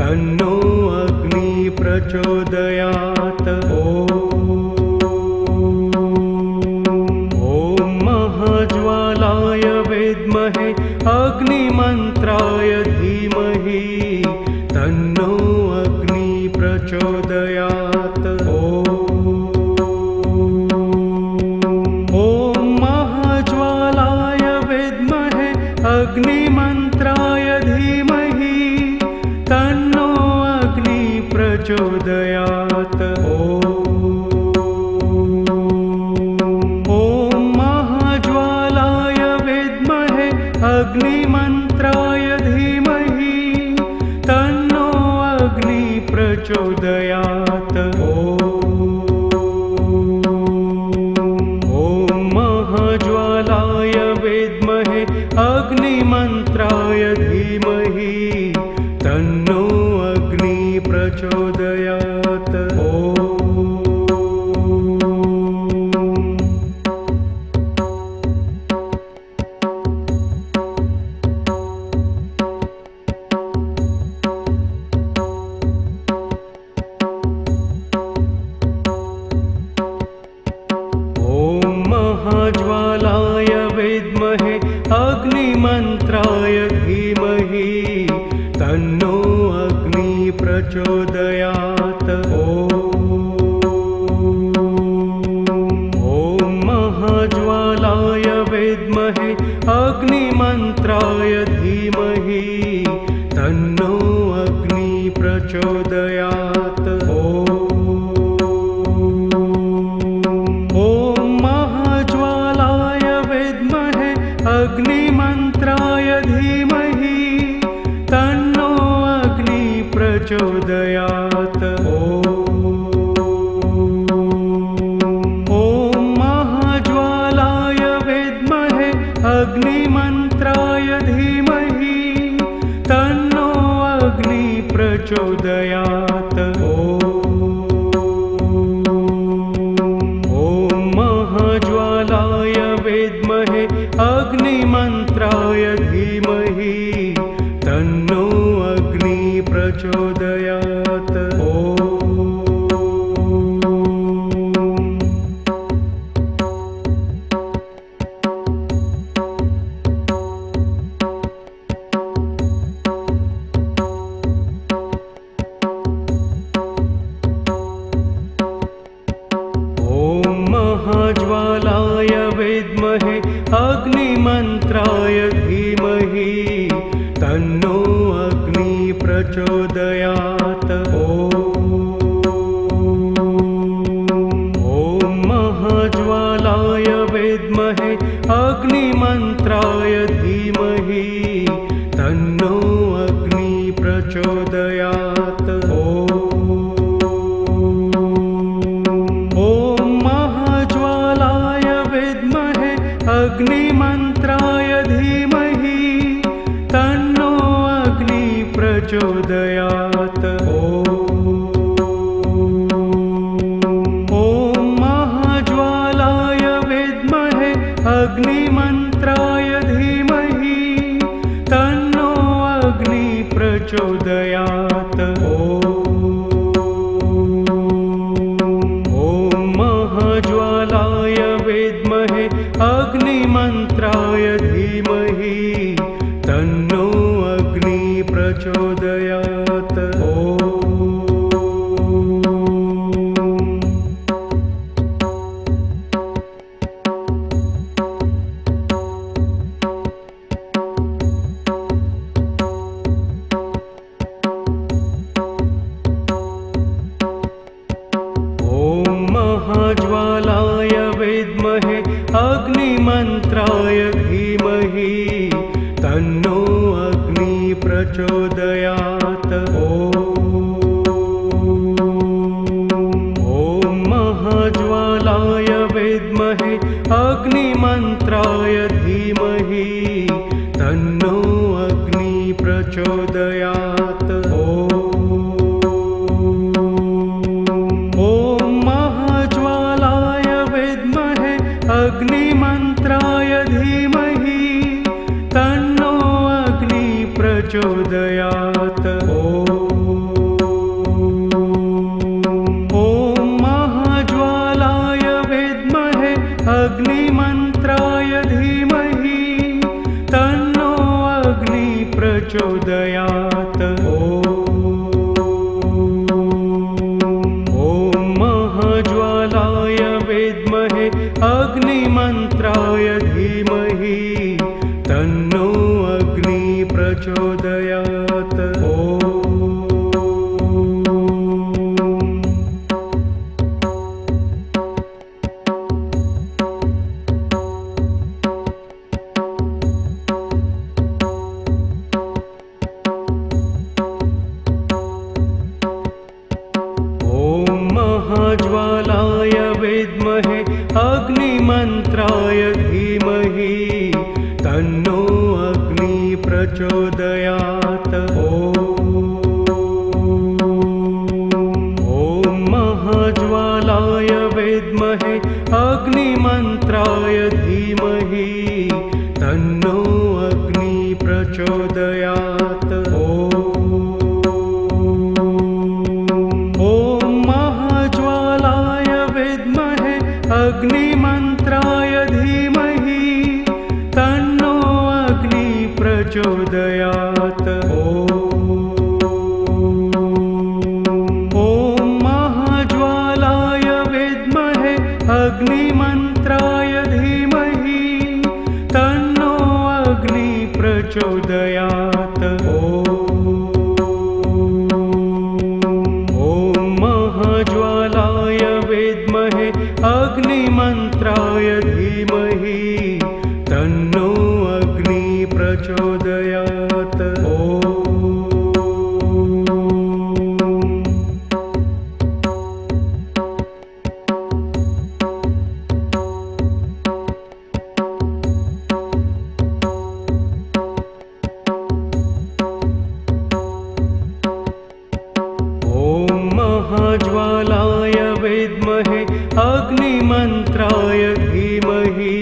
तन्नो अग्नि प्रचोदयात्। ॐ महाज्वालाय विद्महे अग्निमन्त्राय धीमहि तन्नो अग्नि प्रचोदयात्। ॐ महाज्वालाय विद्महे अग्निमन्त्राय धीमहि तन्नो अग्नि प्रचोदयात्। ॐ महाज्वालाय विद्महे अग्निमन्त्राय धीमहि तन्नो अग्नि प्रचोदयात्। ॐ महाज्वालाय विद्महे अग्निमन्त्राय धीमहि तन्नो अग्नि प्रचोदयात्। महाज्वालाय विद्महे अग्निमन्त्राय धीमहि तन्नो अग्नि प्रचोदयात्। ॐ महाज्वालाय विद्महे अग्निमन्त्राय धीमहि तन्नो अग्नि प्रचोदयात्। अग्निमन्त्राय धीमहि तन्नो अग्नि प्रचोदयात्। ॐ महाज्वालाय विद्महे अग्निमन्त्राय धीमहि तन्नो अग्नि प्रचोदयात्। ॐ महाज्वालाय विद्महे अग्निमन्त्राय धीमहि तन्नो अग्नि प्रचोदयात्। ॐ महाज्वालाय विद्महे अग्निमन्त्राय धीमहि तन्नो अग्नि प्रचोदयात्। ॐ महाज्वालाय विद्महे अग्निमन्त्राय धीमहि तन्नो अग्नि प्रचोदयात्। अग्निमन्त्राय धीमहि तन्नो अग्नि प्रचोदयात्। ॐ महाज्वालाय विद्महे अग्निमन्त्राय धीमहि तन्नो अग्नि प्रचोदयात्। ॐ महाज्वालाय विद्महे अग्निमन्त्राय धीमहि तन्नो अग्नि प्रचोदयात्। ॐ महाज्वालाय विद्महे अग्निमन्त्राय धीमहि तन्नो अग्नि प्रचोदयात्। ॐ महाज्वालाय विद्महे अग्निमन्त्राय धीमहि तन्नो अग्नि प्रचोदयात्। अग्निमन्त्राय धीमहि तन्नो अग्नि प्रचोदयात्। प्रचोदयात्। ॐ महाज्वालाय विद्महे अग्निमन्त्राय धीमहि तन्नो अग्नि प्रचोदयात्। ॐ महाज्वालाय विद्महे अग्निमन्त्राय धीमहि तन्नो अग्नि प्रचोदयात्। ॐ महाज्वालाय विद्महे अग्निमन्त्राय धीमहि तन्नो अग्नि प्रचोदयात्। ॐ महाज्वालाय विद्महे अग्निमन्त्राय धीमहि तन्नो अग्नि प्रचोदयात्। महाज्वालाय विद्महे अग्निमन्त्राय धीमहि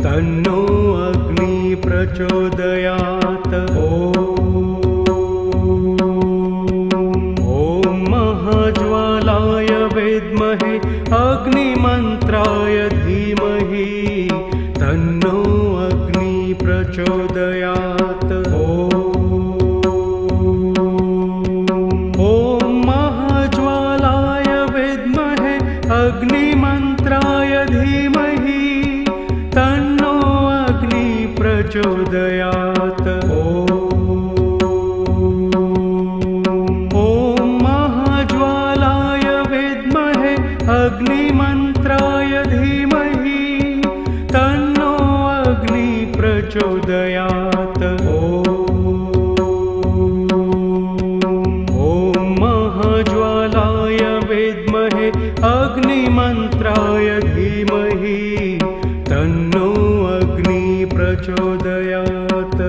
तन्नो अग्नि प्रचोदयात्। ॐ महाज्वालाय विद्महे अग्निमन्त्राय धीमहि तन्नो अग्नि प्रचोदयात्। अग्निमन्त्राय धीमहि तन्नो अग्नि प्रचोदयात्। ॐ महाज्वालाय विद्महे अग्निमन्त्राय धीमहि तन्नो अग्नि प्रचोदयात्। ॐ महाज्वालाय विद्महे अग्निमन्त्राय धीमहि तन्नो अग्नि प्रचोदयात्।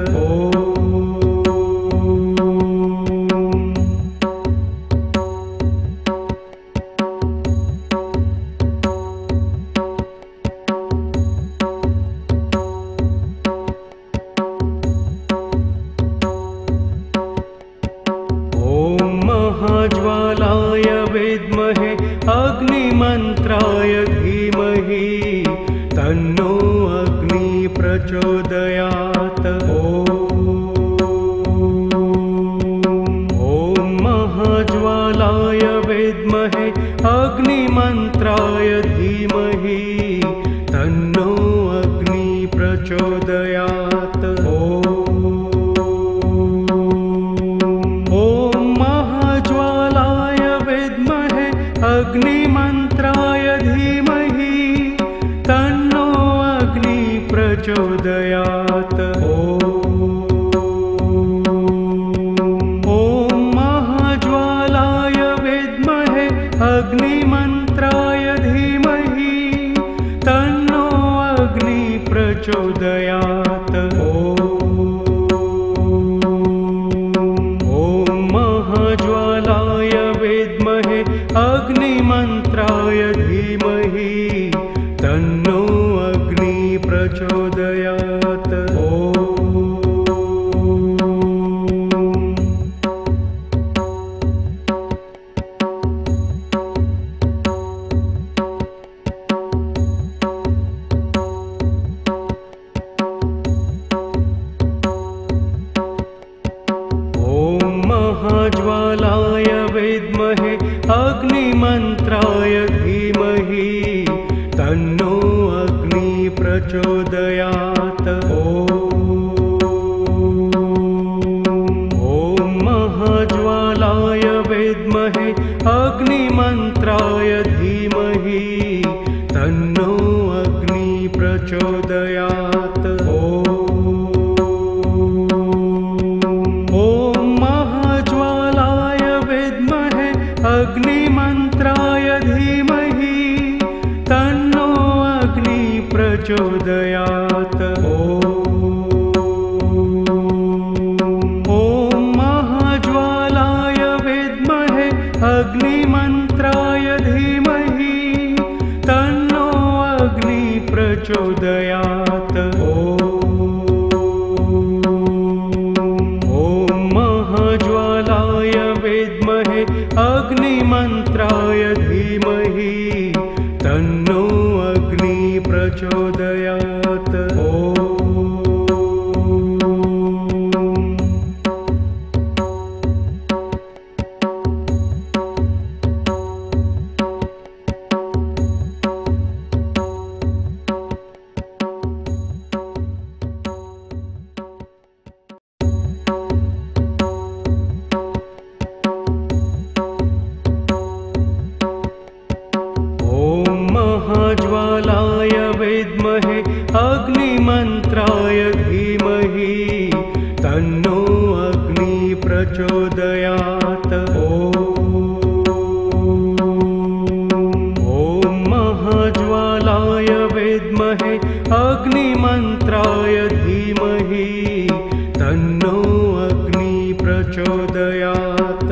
ॐ महाज्वालाय विद्महे अग्निमन्त्राय धीमहि तन्नो अग्नि प्रचोदयात्। ॐ महाज्वालाय विद्महे अग्निमन्त्राय धीमहि तन्नो अग्नि प्रचोदयात्। ॐ महाज्वालाय विद्महे अग्निमन्त्राय धीमहि तन्नो अग्नि प्रचोदयात्। ॐ महाज्वालाय विद्महे अग्निमन्त्राय धीमहि तन्नो अग्नि प्रचोदयात्। ॐ महाज्वालाय विद्महे अग्निमन्त्राय धीमहि तन्नो अग्नि प्रचोदयात्। महाज्वालाय विद्महे अग्निमन्त्राय धीमहि तन्नो अग्नि प्रचोदयात्। ॐ महाज्वालाय विद्महे अग्निमन्त्राय धीमहि तन्नो अग्नि प्रचोदयात्। अग्निमन्त्राय धीमहि तन्नो अग्नि प्रचोदयात्। ॐ अग्निमन्त्राय धीमहि तन्नो अग्नि प्रचोदयात्। ॐ महाज्वालाय विद्महे अग्निमन्त्राय धीमहि तन्नो अग्नि प्रचोदयात्। महाज्वालाय विद्महे अग्निमन्त्राय धीमहि तन्नो अग्नि प्रचोदयात्। ॐ महाज्वालाय विद्महे अग्निमन्त्राय धीमहि तन्नो अग्नि प्रचोदयात्।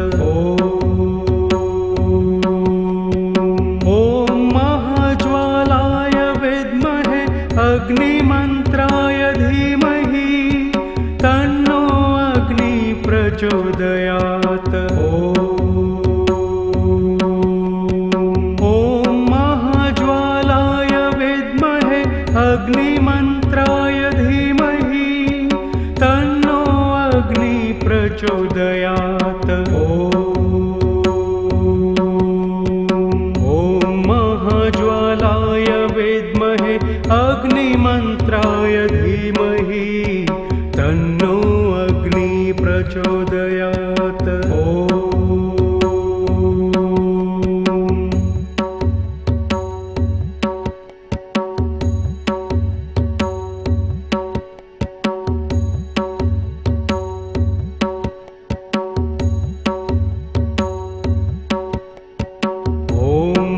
अग्निमन्त्राय धीमहि तन्नो अग्नि प्रचोदयात्। ॐ महाज्वालाय विद्महे अग्निमन्त्राय धीमहि तन्नो अग्नि प्रचोदयात्। ॐ महाज्वालाय विद्महे अग्निमन्त्राय धीमहि तन्नो अग्नि प्रचोदयात्।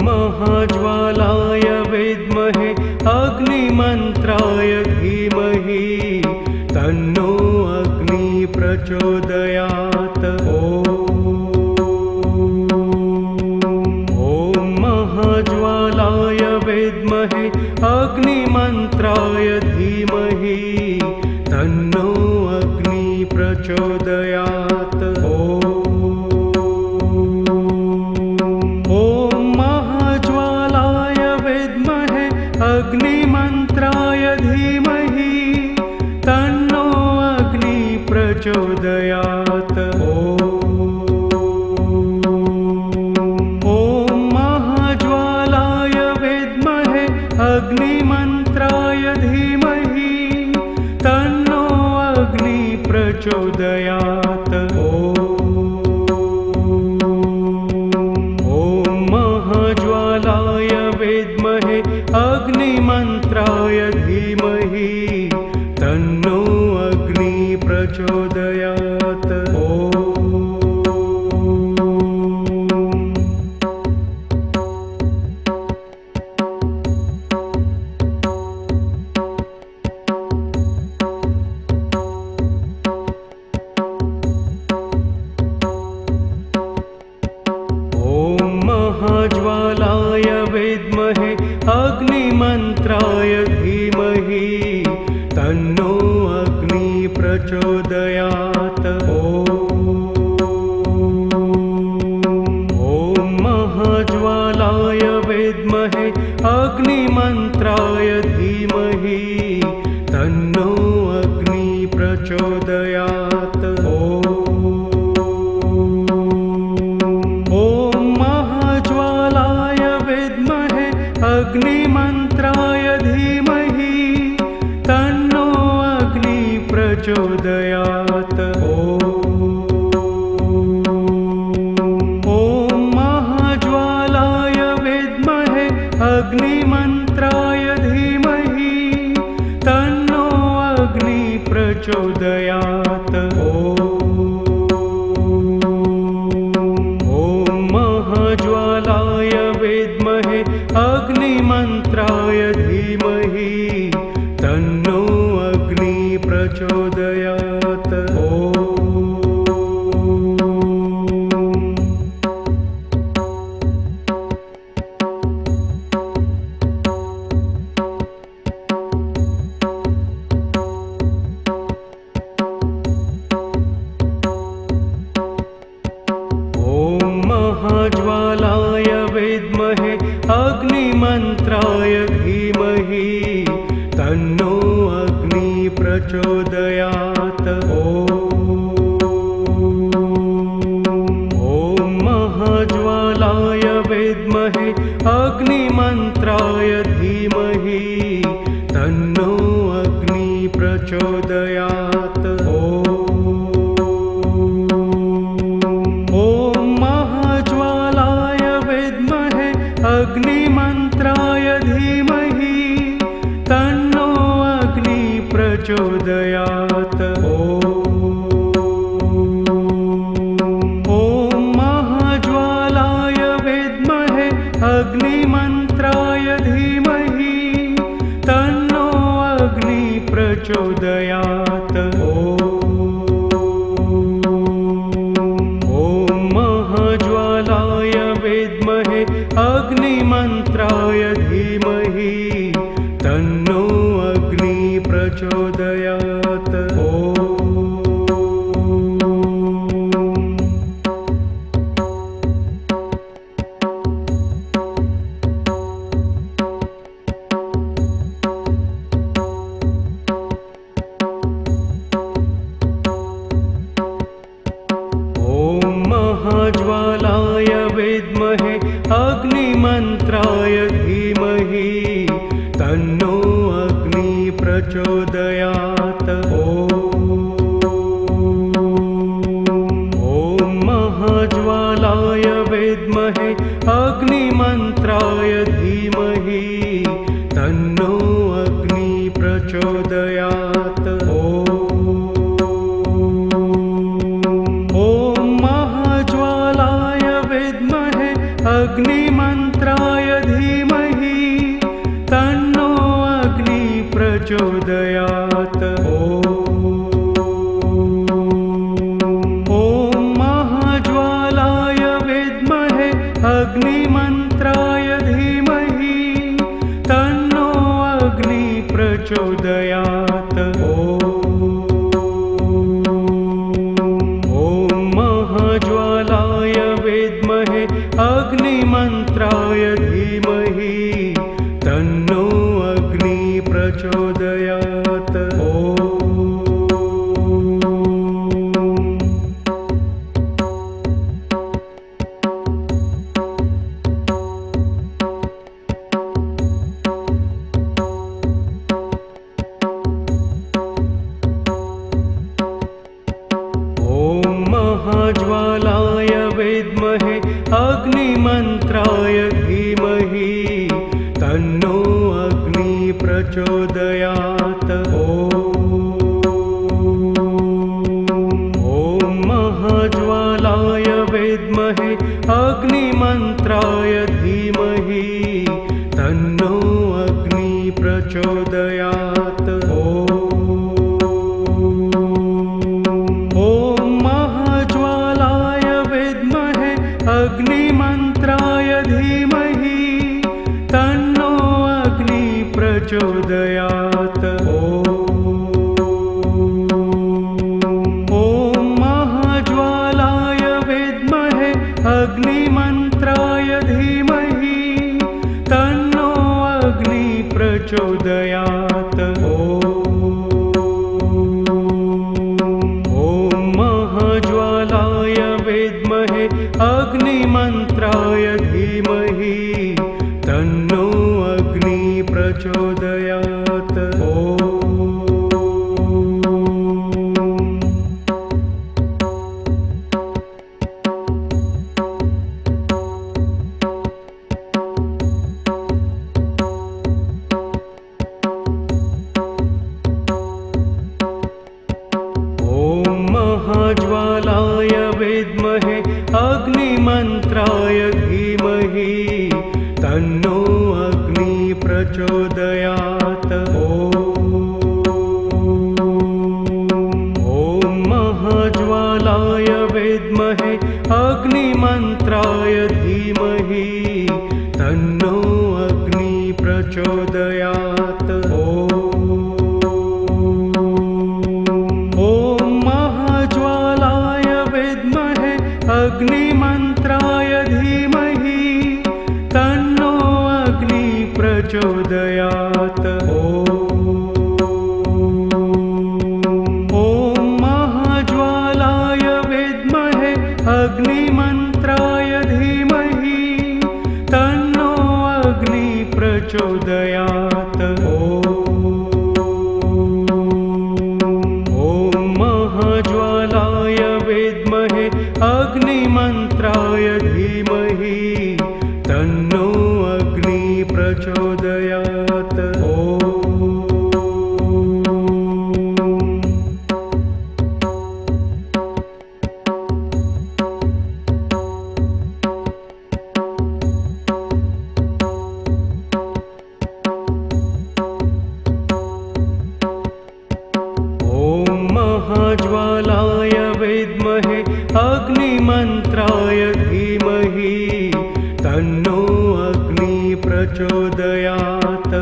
महाज्वालाय विद्महे अग्निमन्त्राय धीमहि तन्नो अग्नि प्रचोदयात्। ॐ महाज्वालाय विद्महे अग्निमन्त्राय धीमहि तन्नो अग्नि प्रचोदयात्। अग्निमन्त्राय धीमहि तन्नो अग्नि प्रचोदयात्। ॐ महाज्वालाय विद्महे अग्निमन्त्राय धीमहि तन्नो अग्नि प्रचोदयात्। ॐ महाज्वालाय विद्महे अग्निमन्त्राय धीमहि तन्नो अग्नि प्रचोदयात्। महाज्वालाय विद्महे अग्निमन्त्राय धीमहि तन्नो अग्नि प्रचोदयात्। ॐ महाज्वालाय विद्महे अग्निमन्त्राय धीमहि तन्नो अग्नि प्रचोदयात्। अग्निमन्त्राय धीमहि तन्नो अग्नि प्रचोदयात्। ॐ महाज्वालाय विद्महे अग्निमन्त्राय धीमहि तन्नो अग्नि प्रचोदयात्। ॐ महाज्वालाय विद्महे अग्निमन्त्राय धीमहि तन्नो अग्नि प्रचोदयात्। ॐ महाज्वालाय विद्महे अग्निमन्त्राय धीमहि तन्नो अग्नि प्रचोदयात्। ॐ महाज्वालाय विद्महे अग्निमन्त्राय धीमहि तन्नो अग्नि प्रचोदयात्। ॐ महाज्वालाय विद्महे अग्निमन्त्राय धीमहि तन्नो अग्नि प्रचोदयात्। ॐ महाज्वालाय विद्महे अग्निमन्त्राय धीमहि तन्नो अग्नि प्रचोदयात्। ॐ महाज्वालाय विद्महे अग्निमन्त्राय धीमहि तन्नो अग्नि प्रचोदयात्। ॐ महाज्वालाय विद्महे अग्निमन्त्राय धीमहि तन्नो अग्नि प्रचोदयात्। ॐ महाज्वालाय विद्महे अग्निमन्त्राय धीमहि तन्नो अग्नि प्रचोदयात्। ॐ महाज्वालाय विद्महे अग्निमन्त्राय धीमहि तन्नो अग्नि प्रचोदयात्। ॐ महाज्वालाय विद्महे अग्निमन्त्राय धीमहि तन्नो अग्नि प्रचोदयात्। ॐ महाज्वालाय विद्महे अग्निमन्त्राय धीमहि तन्नो अग्नि प्रचोदयात्। ॐ महाज्वालाय विद्महे अग्निमन्त्राय धीमहि तन्नो अग्नि प्रचोदयात्। ॐ महाज्वालाय विद्महे अग्निमन्त्राय धीमहि तन्नो अग्नि प्रचोदयात्। ॐ महाज्वालाय विद्महे अग्निमन्त्राय धीमहि तन्नो अग्नि प्रचोदयात्। ॐ महाज्वालाय विद्महे अग्निमन्त्राय धीमहि तन्नो अग्नि प्रचोदयात्। ॐ महाज्वालाय विद्महे अग्निमन्त्राय धीमहि तन्नो अग्नि प्रचोदयात्। ॐ महाज्वालाय विद्महे अग्निमन्त्राय धीमहि तन्नो अग्नि प्रचोदयात्। ॐ महाज्वालाय विद्महे अग्निमन्त्राय धीमहि तन्नो अग्नि प्रचोदयात्। ॐ महाज्वालाय विद्महे अग्निमन्त्राय अग्निमन्त्राय धीमहि तन्नो अग्नि प्रचोदयात्। ॐ महाज्वालाय विद्महे अग्निमन्त्राय धीमहि तन्नो अग्नि प्रचोदयात्। ॐ महाज्वालाय विद्महे अग्निमन्त्राय धीमहि तन्नो अग्नि प्रचोदयात्। महाज्वालाय विद्महे अग्निमन्त्राय धीमहि तन्नो अग्नि प्रचोदयात्।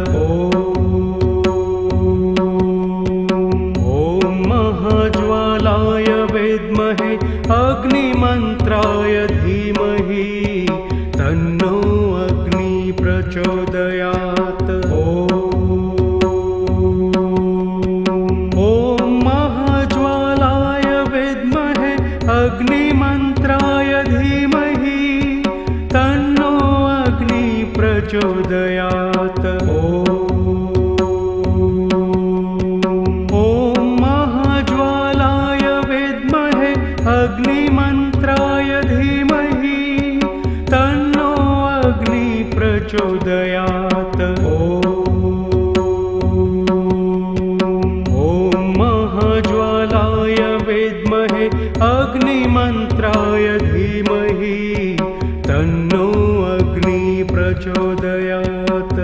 ॐ महाज्वालाय विद्महे अग्निमन्त्राय धीमहि तन्नो अग्नि प्रचोदयात्। अग्निमन्त्राय धीमहि तन्नो अग्नि प्रचोदयात्। ॐ महाज्वालाय विद्महे अग्निमन्त्राय धीमहि तन्नो अग्नि प्रचोदयात्। ॐ महाज्वालाय विद्महे अग्निमन्त्राय धीमहि तन्नो अग्नि प्रचोदयात्।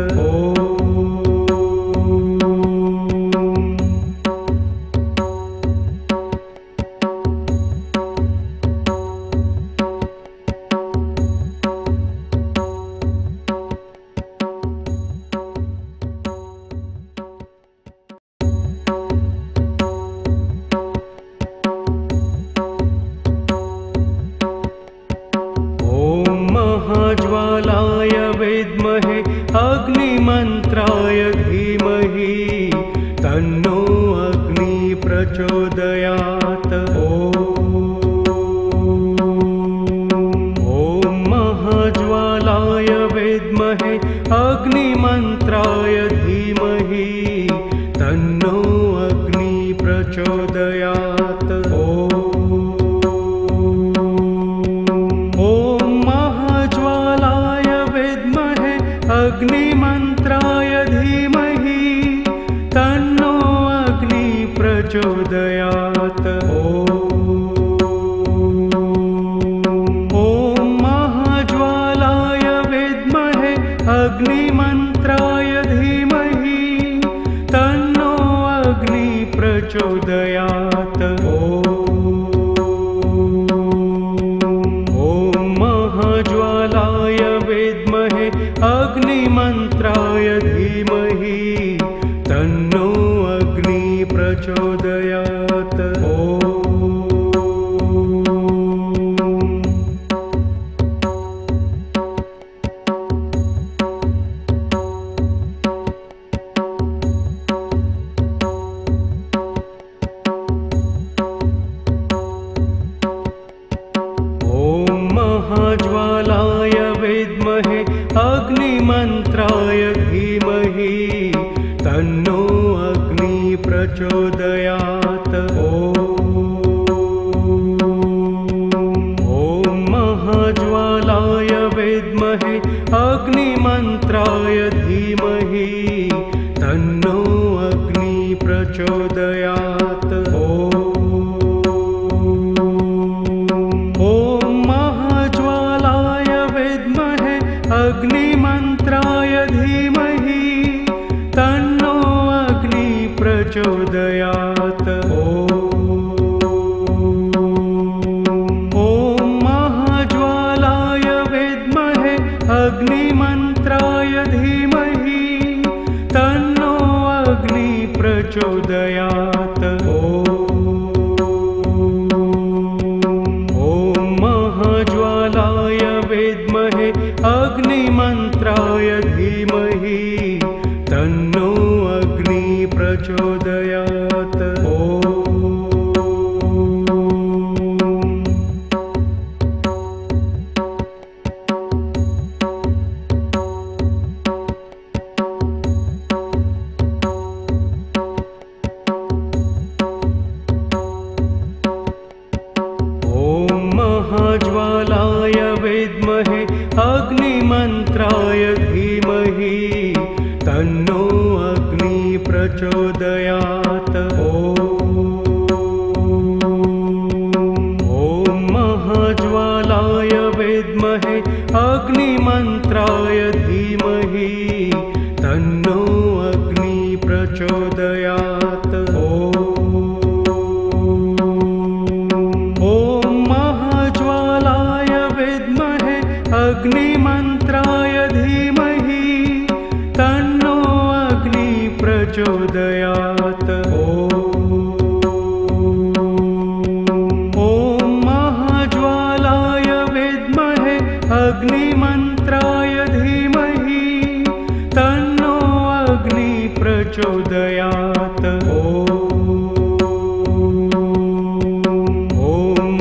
महाज्वालाय विद्महे अग्निमन्त्राय धीमहि तन्नो अग्नि प्रचोदयात्। ॐ महाज्वालाय विद्महे अग्निमन्त्राय धीमहि तन्नो अग्नि प्रचोदयात्। अग्निमन्त्राय धीमहि तन्नो अग्नि प्रचोदयात्। ॐ महाज्वालाय विद्महे अग्निमन्त्राय धीमहि तन्नो अग्नि प्रचोदयात्। ॐ महाज्वालाय विद्महे अग्निमन्त्राय धीमहि तन्नो अग्नि प्रचोदयात्। महाज्वालाय विद्महे अग्निमन्त्राय धीमहि तन्नो अग्नि प्रचोदयात्। ॐ महाज्वालाय विद्महे अग्निमन्त्राय धीमहि तन्नो अग्नि प्रचोदयात्। अग्निमन्त्राय धीमहि तन्नो अग्नि प्रचोदयात्। ॐ महाज्वालाय विद्महे अग्निमन्त्राय धीमहि तन्नो अग्नि प्रचोदयात्। ॐ महाज्वालाय महाज्वालाय विद्महे अग्निमन्त्राय धीमहि तन्नो अग्नि प्रचोदयात्। महाज्वालाय विद्महे अग्निमन्त्राय धीमहि तन्नो अग्नि प्रचोदयात्। ॐ महाज्वालाय विद्महे अग्निमन्त्राय धीमहि तन्नो अग्नि प्रचोदयात्। अग्निमन्त्राय धीमहि तन्नो अग्नि प्रचोदयात्। ॐ महाज्वालाय विद्महे अग्निमन्त्राय धीमहि तन्नो अग्नि प्रचोदयात्।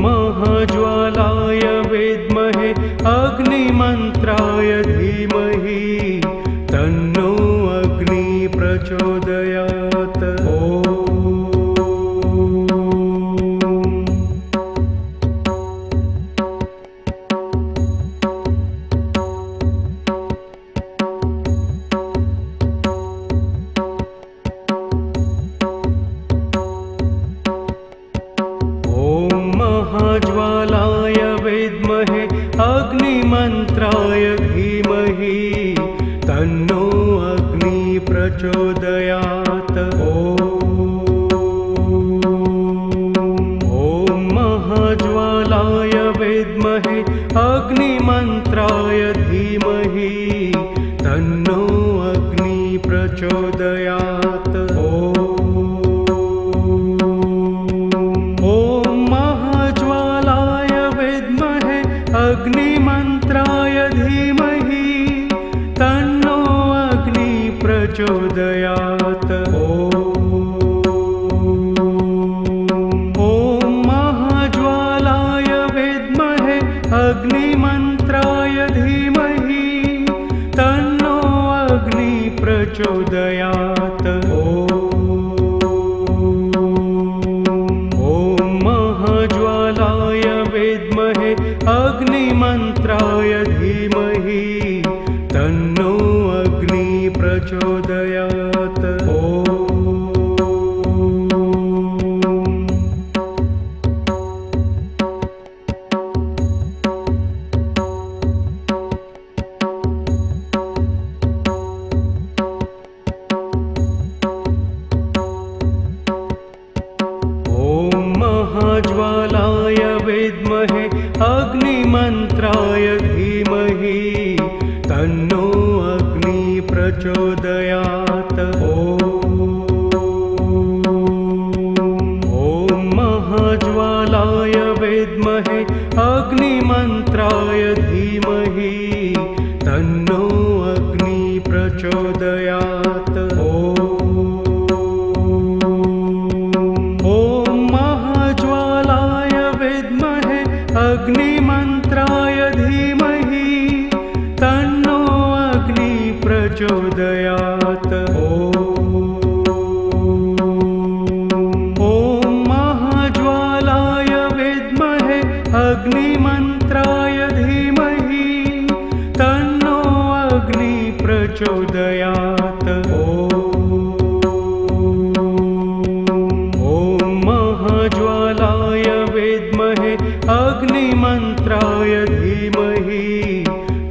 महाज्वालाय विद्महे अग्निमन्त्राय धीमहि तन्नो अग्नि प्रचोदयात्। महाज्वालाय विद्महे अग्निमन्त्राय धीमहि तन्नो अग्नि प्रचोदयात्। ॐ महाज्वालाय विद्महे अग्निमन्त्राय धीमहि तन्नो अग्नि प्रचोदयात्। अग्निमन्त्राय धीमहि तन्नो अग्नि प्रचोदयात्। ॐ महाज्वालाय विद्महे अग्निमन्त्राय धीमहि तन्नो अग्नि प्रचोदयात्। ॐ महाज्वालाय विद्महे अग्निमन्त्राय धीमहि तन्नो अग्नि प्रचोदयात्। महाज्वालाय विद्महे अग्निमन्त्राय धीमहि तन्नो अग्नि प्रचोदयात्। ॐ महाज्वालाय विद्महे अग्निमन्त्राय धीमहि तन्नो अग्नि प्रचोदयात्। अग्निमन्त्राय धीमहि तन्नो अग्नि प्रचोदयात्। ॐ महाज्वालाय विद्महे अग्निमन्त्राय धीमहि तन्नो अग्नि प्रचोदयात्। ॐ महाज्वालाय विद्महे अग्निमन्त्राय धीमहि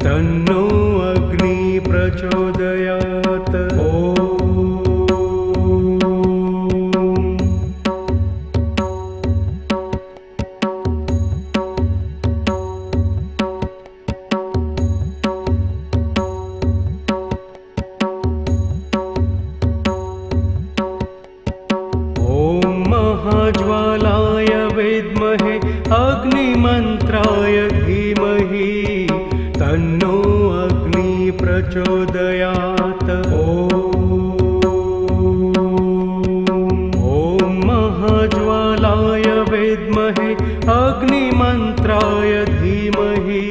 तन्नो अग्नि प्रचोदयात्। तन्नो अग्नि प्रचोदयात्। ॐ महाज्वालाय विद्महे अग्निमन्त्राय धीमहि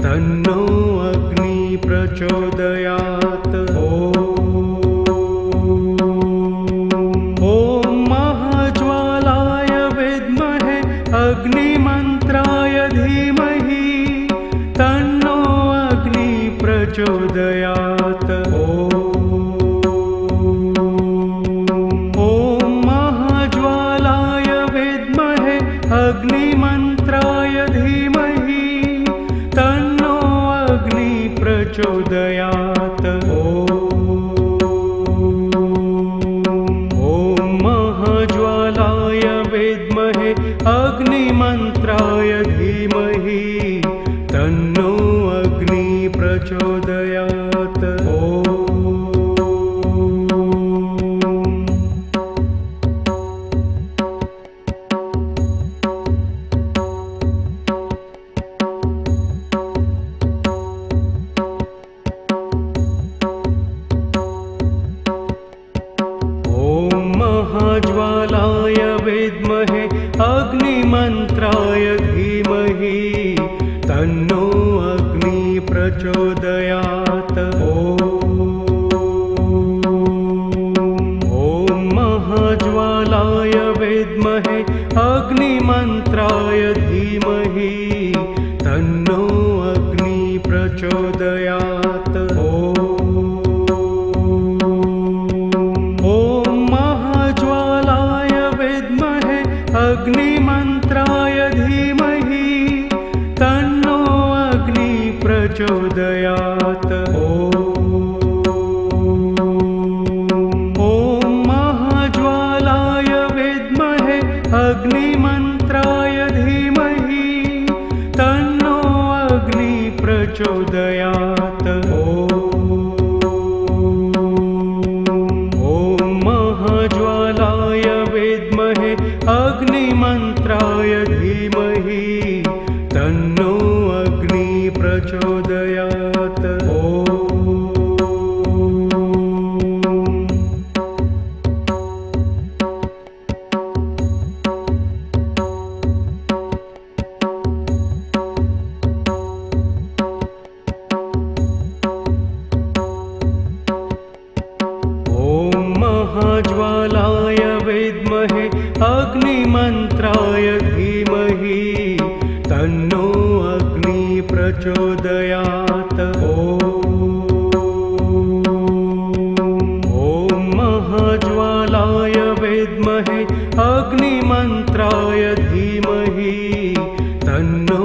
तन्नो अग्नि प्रचोदयात्। ॐ महाज्वालाय विद्महे अग्निमन्त्राय धीमहि तन्नो अग्नि प्रचोदयात्। ॐ महाज्वालाय विद्महे अग्निमन्त्राय धीमहि तन्नो अग्नि प्रचोदयात्। ॐ महाज्वालाय विद्महे अग्निमन्त्राय धीमहि तन्नो अग्नि प्रचोदयात्। महाज्वालाय विद्महे अग्निमन्त्राय धीमहि तन्नो अग्नि प्रचोदयात्। ॐ महाज्वालाय विद्महे अग्निमन्त्राय धीमहि तन्नो अग्नि प्रचोदयात्। अग्निमन्त्राय धीमहि तन्नो अग्नि प्रचोदयात्। ॐ महाज्वालाय विद्महे अग्निमन्त्राय धीमहि तन्नो अग्नि प्रचोदयात्। ॐ महाज्वालाय विद्महे अग्निमन्त्राय धीमहि तन्नो अग्नि प्रचोदयात्। ॐ महाज्वालाय विद्महे अग्निमन्त्राय धीमहि तन्नो अग्नि प्रचोदयात्। ॐ महाज्वालाय विद्महे अग्निमन्त्राय धीमहि तन्नो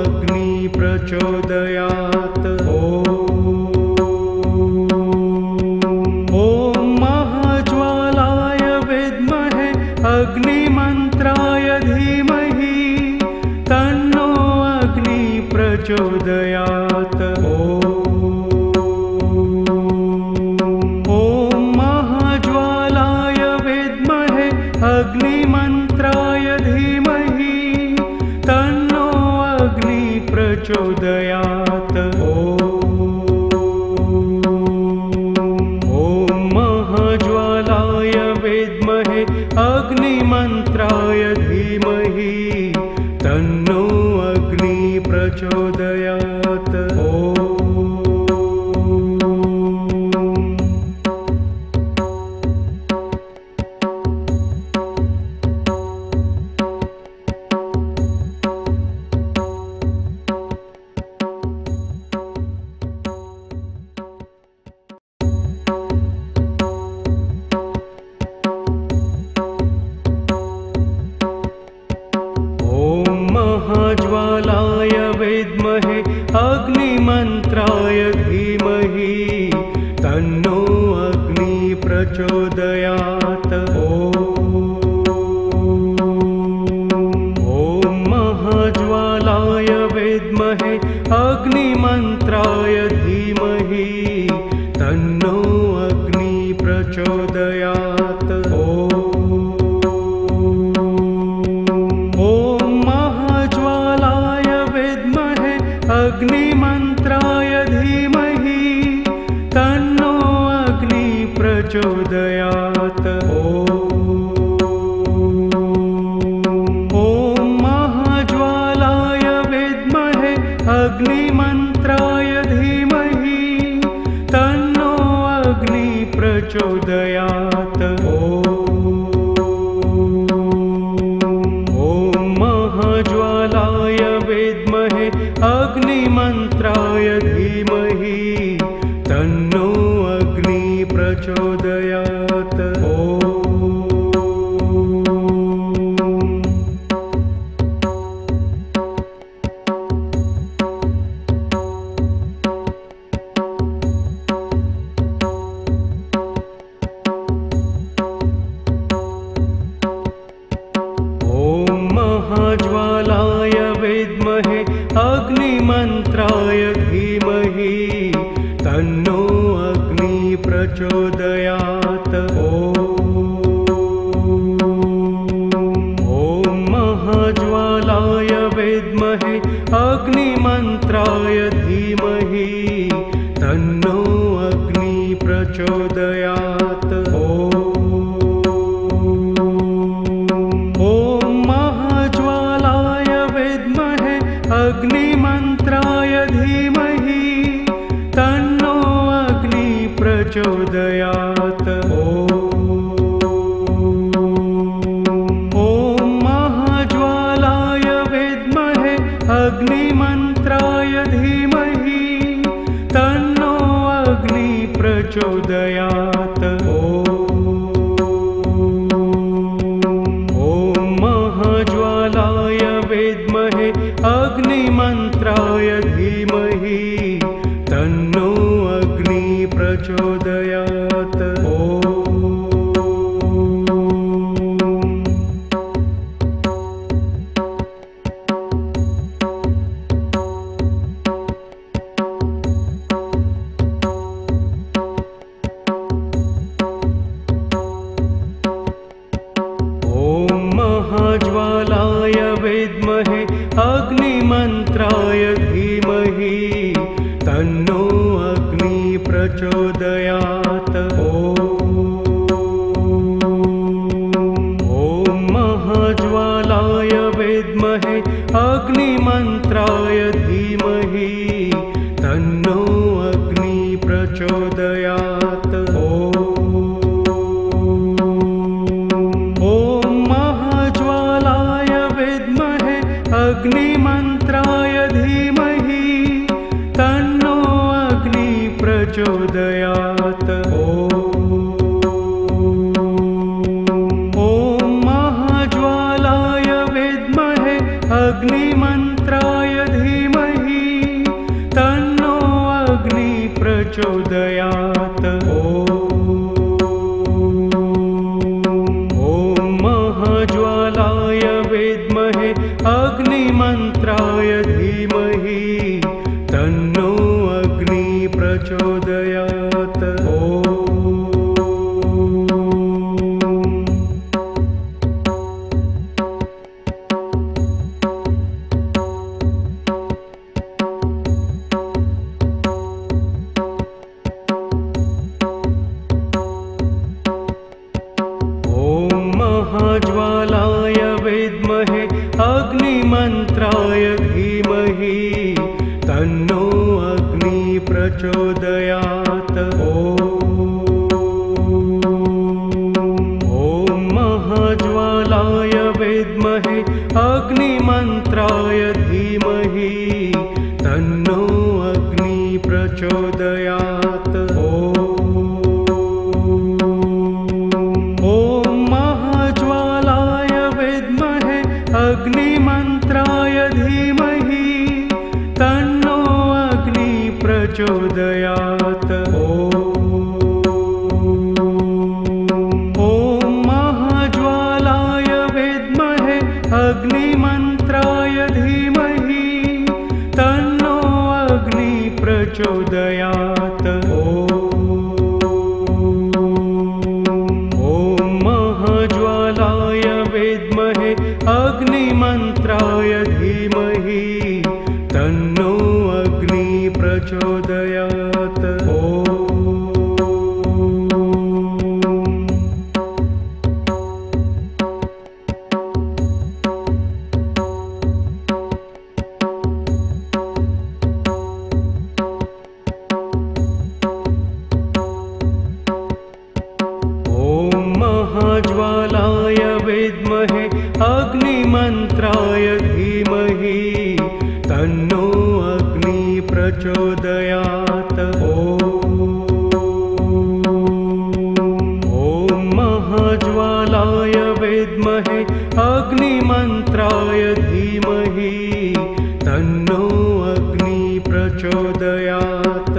अग्नि प्रचोदयात्। अग्निमन्त्राय धीमहि तन्नो अग्नि प्रचोदयात्। ॐ महाज्वालाय विद्महे अग्निमन्त्राय धीमहि तन्नो अग्नि प्रचोदयात्। ॐ महाज्वालाय विद्महे अग्निमन्त्राय धीमहि तन्नो अग्नि प्रचोदयात्। महाज्वालाय विद्महे अग्निमन्त्राय धीमहि तन्नो अग्नि प्रचोदयात्। ॐ महाज्वालाय विद्महे अग्निमन्त्राय धीमहि तन्नो अग्नि प्रचोदयात्। अग्निमन्त्राय धीमहि तन्नो अग्नि प्रचोदयात्। ॐ महाज्वालाय विद्महे अग्निमन्त्राय धीमहि तन्नो अग्नि प्रचोदयात्। ॐ महाज्वालाय विद्महे अग्निमन्त्राय धीमहि तन्नो अग्नि प्रचोदयात्। महाज्वालाय विद्महे अग्निमन्त्राय धीमहि तन्नो अग्नि प्रचोदयात्। ॐ महाज्वालाय विद्महे अग्निमन्त्राय धीमहि तन्नो अग्नि प्रचोदयात्। अग्निमन्त्राय धीमहि तन्नो अग्नि प्रचोदयात्। ॐ महाज्वालाय विद्महे अग्निमन्त्राय धीमहि तन्नो अग्नि प्रचोदयात्। ॐ महाज्वालाय विद्महे अग्निमन्त्राय धीमहि तन्नो अग्नि प्रचोदयात्। ॐ महाज्वालाय विद्महे अग्निमन्त्राय धीमहि तन्नो अग्नि प्रचोदयात्। ॐ महाज्वालाय विद्महे अग्निमन्त्राय धीमहि तन्नो अग्नि प्रचोदयात्। ॐ महाज्वालाय विद्महे अग्निमन्त्राय धीमहि तन्नो अग्नि प्रचोदयात्। ॐ महाज्वालाय विद्महे अग्निमन्त्राय धीमहि तन्नो अग्नि प्रचोदयात्। ॐ महाज्वालाय विद्महे अग्निमन्त्राय धीमहि तन्नो अग्नि प्रचोदयात्। ॐ महाज्वालाय विद्महे अग्निमन्त्राय धीमहि तन्नो अग्नि प्रचोदयात्। ॐ महाज्वालाय विद्महे अग्निमन्त्राय धीमहि तन्नो अग्नि प्रचोदयात्। ॐ महाज्वालाय विद्महे अग्निमन्त्राय धीमहि तन्नो अग्नि प्रचोदयात्। ॐ महाज्वालाय विद्महे अग्निमन्त्राय धीमहि तन्नो अग्नि प्रचोदयात्। ॐ महाज्वालाय विद्महे अग्निमन्त्राय धीमहि तन्नो प्रचोदयात्। महाज्वालाय विद्महे अग्निमन्त्राय धीमहि तन्नो अग्नि प्रचोदयात्। ॐ महाज्वालाय विद्महे अग्निमन्त्राय धीमहि तन्नो अग्नि प्रचोदयात्।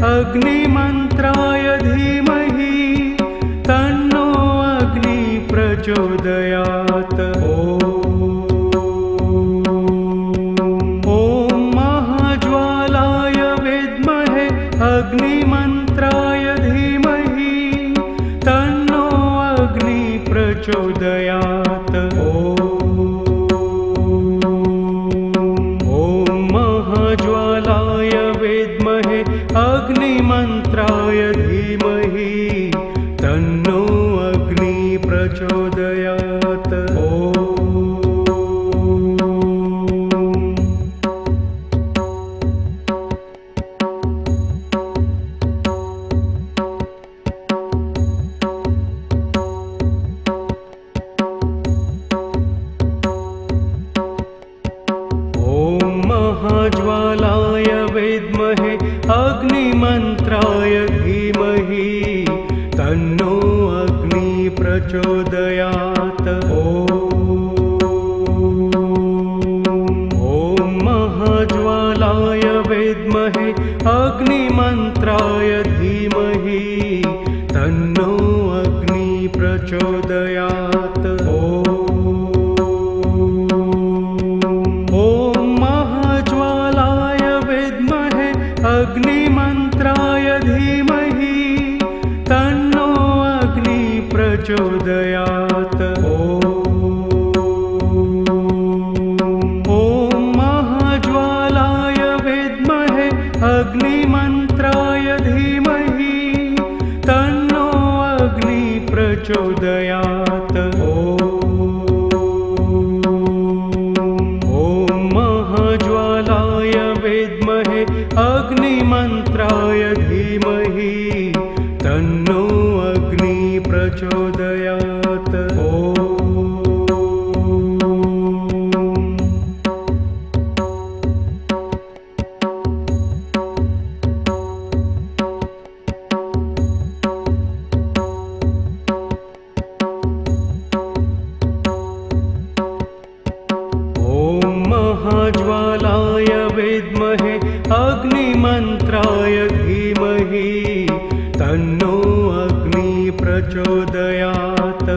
अग्निमन्त्राय धीमहि तन्नो अग्नि प्रचोदयात्। ॐ महाज्वालाय विद्महे अग्निमन्त्राय धीमहि तन्नो अग्नि प्रचोदयात्। महाज्वालाय विद्महे अग्निमन्त्राय धीमहि तन्नो अग्नि प्रचोदयात्। महाज्वालाय विद्महे अग्निमन्त्राय धीमहि तन्नो अग्नि प्रचोदयात्। ॐ महाज्वालाय विद्महे अग्निमन्त्राय धीमहि तन्नो अग्नि प्रचोदयात्। अग्निमन्त्राय धीमहि तन्नो अग्नि प्रचोदयात्। ॐ महाज्वालाय विद्महे अग्निमन्त्राय धीमहि तन्नो अग्नि प्रचोदयात्। महाज्वालाय विद्महे अग्निमन्त्राय धीमहि तन्नो अग्नि प्रचोदयात्। महाज्वालाय विद्महे अग्निमन्त्राय धीमहि तन्नो अग्नि प्रचोदयात्।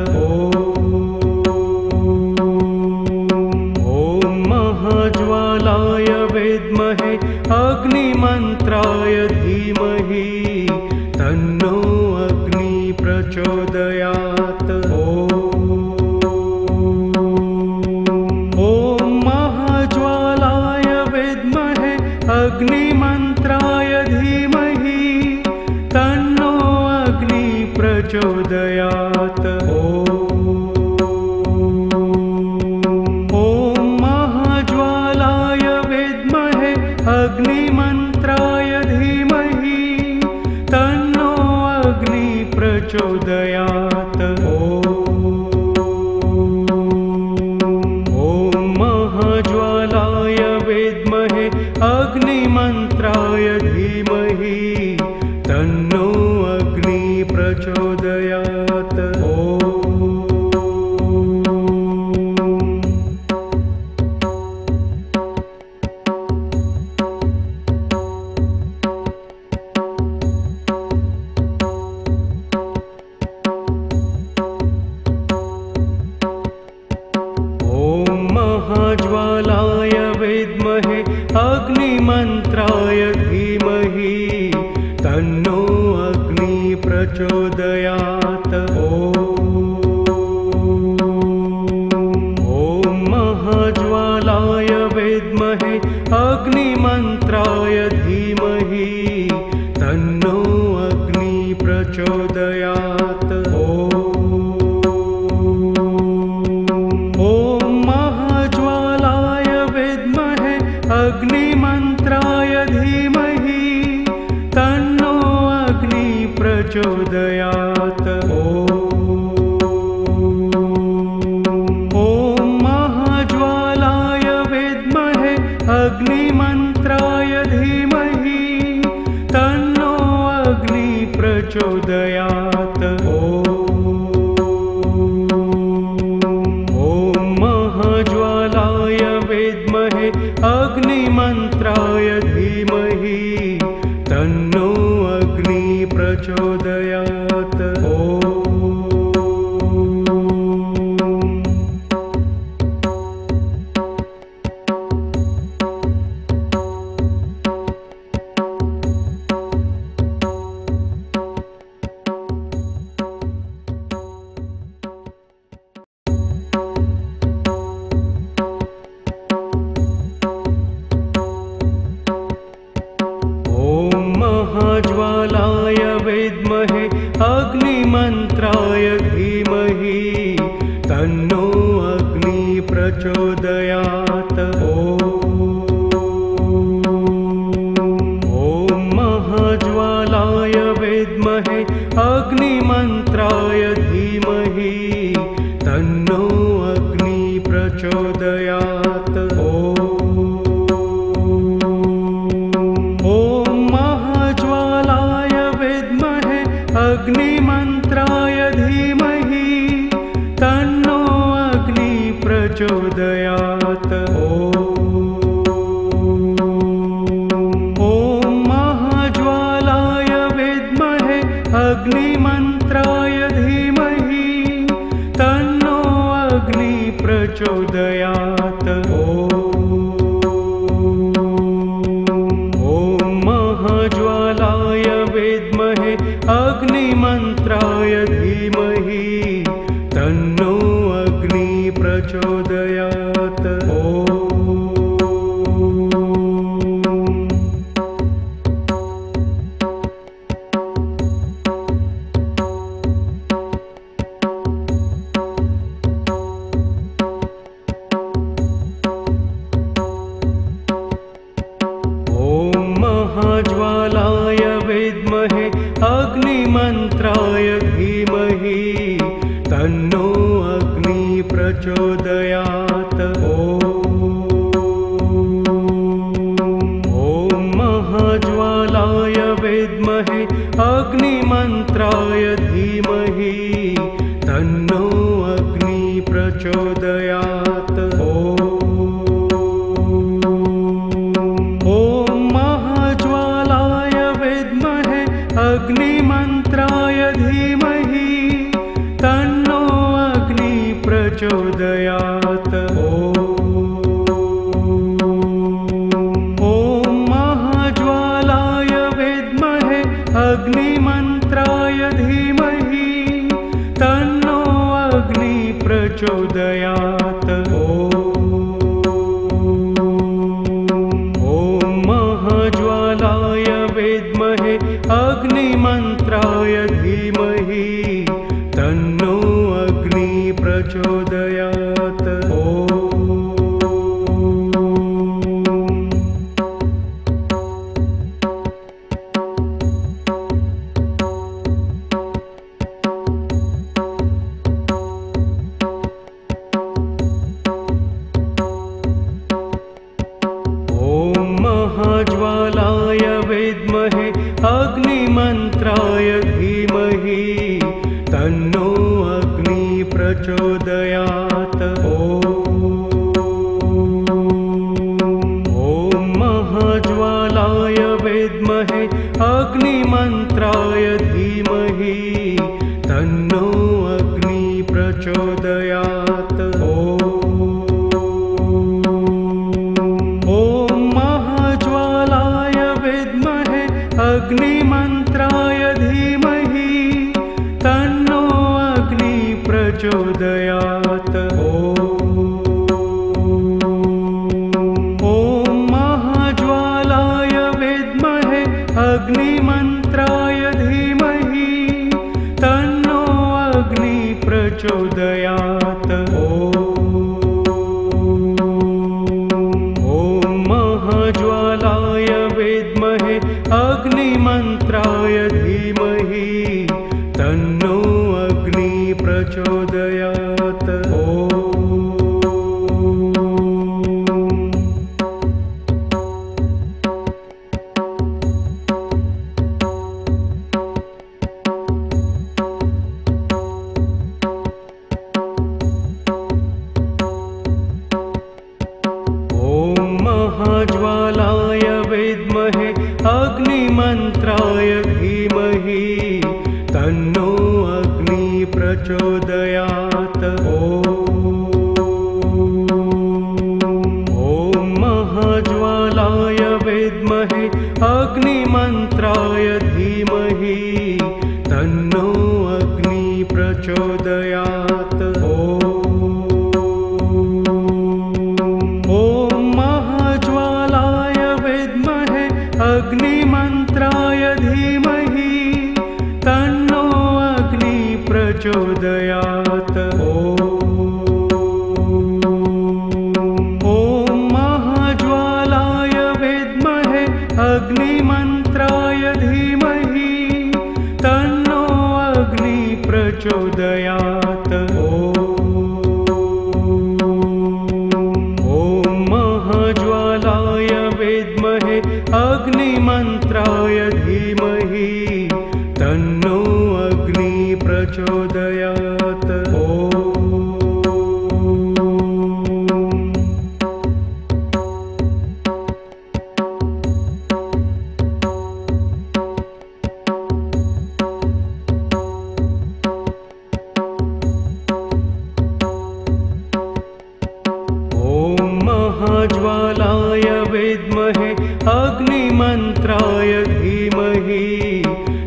ॐ महाज्वालाय विद्महे अग्निमन्त्राय धीमहि तन्नो अग्नि प्रचोदयात्। अग्निमन्त्राय धीमहि तन्नो अग्नि प्रचोदयात्। ॐ महाज्वालाय विद्महे अग्निमन्त्राय धीमहि तन्नो अग्नि प्रचोदयात्। महाज्वालाय विद्महे अग्निमन्त्राय धीमहि तन्नो अग्नि प्रचोदयात्। महाज्वालाय विद्महे अग्निमन्त्राय धीमहि तन्नो अग्नि प्रचोदयात्। तन्नो अग्नि प्रचोदयात्। ॐ महाज्वालाय विद्महे अग्निमन्त्राय धीमहि तन्नो अग्नि प्रचोदयात्। ॐ महाज्वालाय विद्महे अग्निमन्त्राय धीमहि तन्नो अग्नि प्रचोदयात्। ॐ महाज्वालाय विद्महे अग्निमन्त्राय धीमहि तन्नो अग्नि प्रचोदयात्। ॐ महाज्वालाय विद्महे अग्निमन्त्राय धीमहि तन्नो अग्नि प्रचोदयात्। महाज्वालाय विद्महे अग्निमन्त्राय धीमहि तन्नो अग्नि प्रचोदयात्। ॐ महाज्वालाय विद्महे अग्निमन्त्राय धीमहि तन्नो अग्नि प्रचोदयात्। अग्निमन्त्राय धीमहि तन्नो अग्नि प्रचोदयात्। ॐ महाज्वालाय विद्महे अग्निमन्त्राय धीमहि तन्नो अग्नि प्रचोदयात्। ॐ महाज्वालाय विद्महे अग्निमन्त्राय धीमहि तन्नो अग्नि प्रचोदयात्। ॐ महाज्वालाय विद्महे अग्निमन्त्राय धीमहि तन्नो अग्नि प्रचोदयात्। ॐ महाज्वालाय विद्महे अग्निमन्त्राय धीमहि तन्नो अग्नि प्रचोदयात्। ॐ महाज्वालाय विद्महे अग्निमन्त्राय धीमहि तन्नो अग्नि प्रचोदयात्। ॐ महाज्वालाय विद्महे अग्निमन्त्राय धीमहि तन्नो अग्नि प्रचोदयात्। ॐ महाज्वालाय विद्महे अग्निमन्त्राय धीमहि तन्नो अग्नि प्रचोदयात्। महाज्वालाय विद्महे अग्निमन्त्राय धीमहि तन्नो अग्नि प्रचोदयात्। ॐ महाज्वालाय विद्महे अग्निमन्त्राय धीमहि तन्नो अग्नि प्रचोदयात्। अग्निमन्त्राय धीमहि तन्नो अग्नि प्रचोदयात्। महाज्वालाय विद्महे अग्निमन्त्राय धीमहि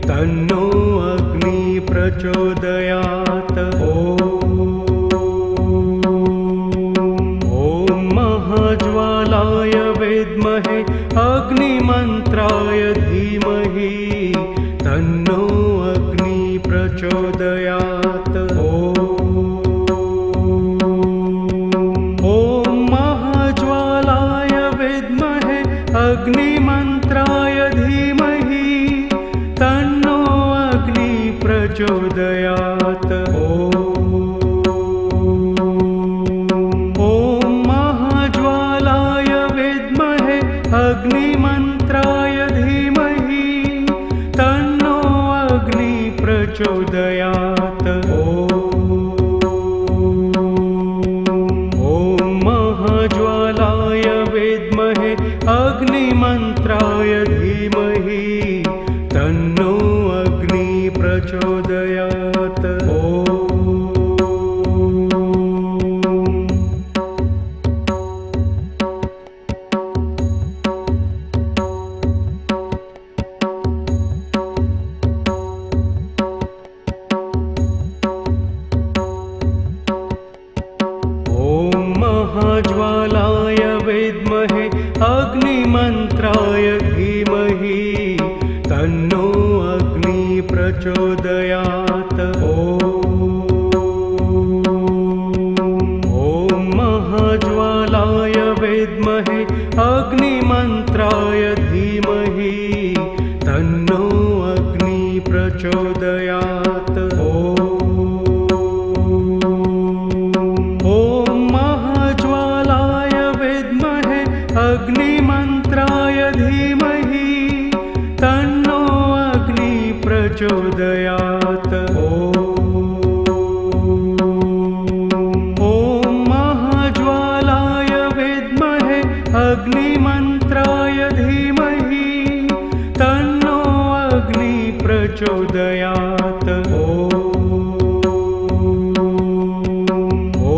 तन्नो अग्नि प्रचोदयात्। ॐ महाज्वालाय विद्महे अग्निमन्त्राय धीमहि तन्नो अग्नि प्रचोदयात्। ॐ महाज्वालाय विद्महे अग्निमन्त्राय धीमहि तन्नो अग्नि प्रचोदयात्। ॐ महाज्वालाय विद्महे अग्निमन्त्राय धीमहि तन्नो अग्नि प्रचोदयात्। ॐ महाज्वालाय विद्महे अग्निमन्त्राय धीमहि तन्नो अग्नि प्रचोदयात्। महाज्वालाय विद्महे अग्निमन्त्राय धीमहि तन्नो अग्नि प्रचोदयात्। ॐ महाज्वालाय विद्महे अग्निमन्त्राय धीमहि तन्नो अग्नि प्रचोदयात्। अग्निमन्त्राय धीमहि तन्नो अग्नि प्रचोदयात्। ॐ महाज्वालाय विद्महे अग्निमन्त्राय धीमहि तन्नो अग्नि प्रचोदयात्। ॐ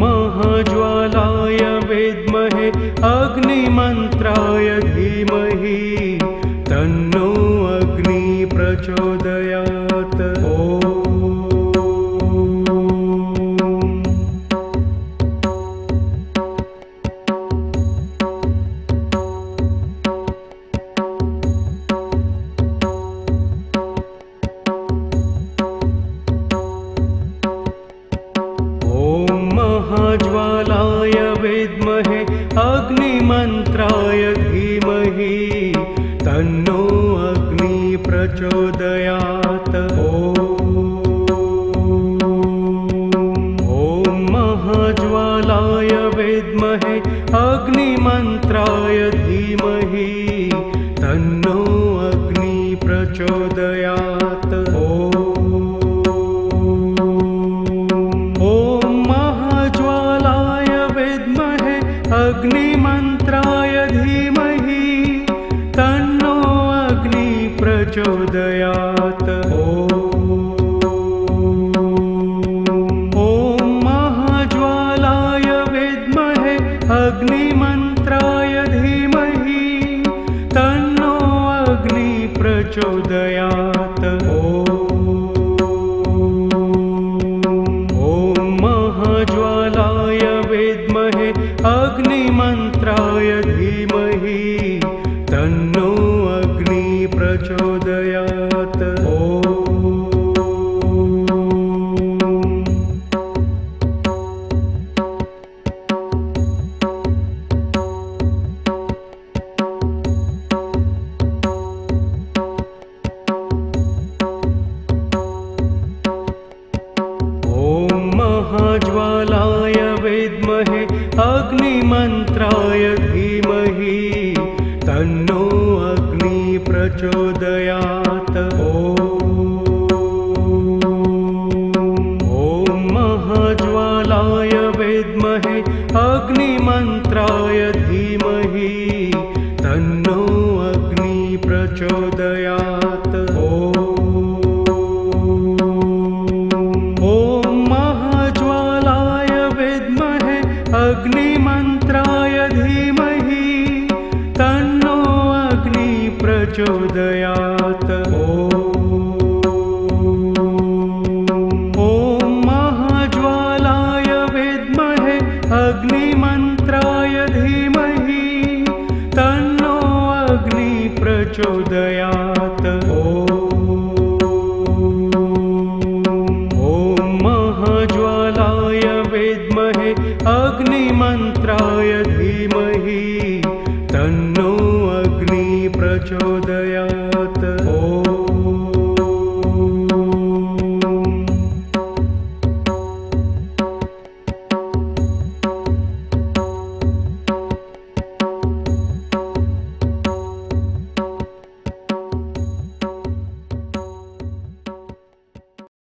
महाज्वालाय विद्महे अग्निमन्त्राय धीमहि तन्नो अग्नि प्रचोदयात्। ॐ महाज्वालाय विद्महे अग्निमन्त्राय धीमहि तन्नो अग्नि प्रचोदयात्। ॐ महाज्वालाय विद्महे अग्निमन्त्राय धीमहि तन्नो अग्नि प्रचोदयात्। ॐ महाज्वालाय विद्महे अग्निमन्त्राय धीमहि तन्नो अग्नि प्रचोदयात्। ॐ महाज्वालाय विद्महे अग्निमन्त्राय धीमहि तन्नो अग्नि प्रचोदयात्। ॐ महाज्वालाय विद्महे अग्निमन्त्राय धीमहि तन्नो अग्नि प्रचोदयात्। महाज्वालाय विद्महे अग्निमन्त्राय धीमहि तन्नो अग्नि प्रचोदयात्। ॐ महाज्वालाय विद्महे अग्निमन्त्राय धीमहि तन्नो अग्नि प्रचोदयात्। अग्निमन्त्राय धीमहि प्रचोदयात्। ॐ महाज्वालाय विद्महे अग्निमन्त्राय धीमहि तन्नो अग्नि प्रचोदयात्। ॐ महाज्वालाय विद्महे अग्निमन्त्राय धीमहि तन्नो अग्नि प्रचोदयात्।